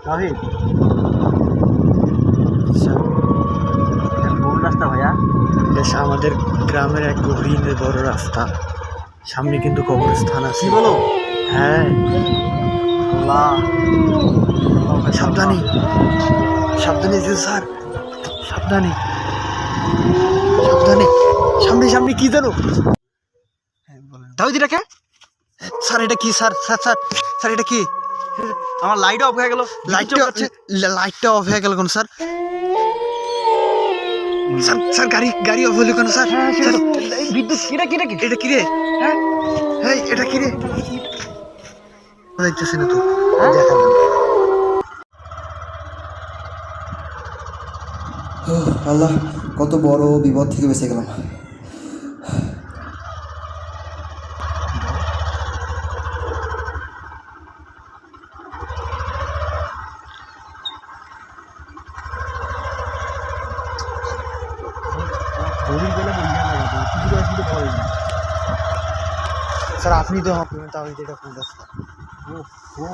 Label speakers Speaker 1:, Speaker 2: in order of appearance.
Speaker 1: তাওহীদ কোন রাস্তা ভাইয়া?
Speaker 2: বেশ আমাদের গ্রামের এক গভীর বড় রাস্তা, সামনে কিন্তু কবরস্থান আছে।
Speaker 1: কি বলো?
Speaker 2: হ্যাঁ,
Speaker 1: আল্লাহ
Speaker 2: সাবধানে সাবধানে যে স্যার, সাবধানে সাবধানে। সামনে সামনে কি জানো?
Speaker 1: তাওহীদ এটা কে?
Speaker 2: স্যার এটা কি স্যার? স্যার স্যার স্যার এটা কি?
Speaker 1: আমার লাইট অফ হয়ে গেল,
Speaker 2: লাইটটা অফ হয়ে গেল কেন স্যার? স্যার স্যার গাড়ি গাড়ি অফ হলো কেন স্যার? স্যার,
Speaker 1: বিদ্যুৎ কিরে কিরে কি?
Speaker 2: এটা কি রে?
Speaker 1: হ্যাঁ
Speaker 2: হ্যাঁ এটা কি রে? দেখতেছি না তো।
Speaker 1: দেখা যাবে।
Speaker 3: আল্লাহ, কত বড় বিপদ থেকে বেঁচে গেলাম।
Speaker 2: স্যার আপনি তো হবে তাহলে এটা কোন রাস্তা?
Speaker 1: ও ও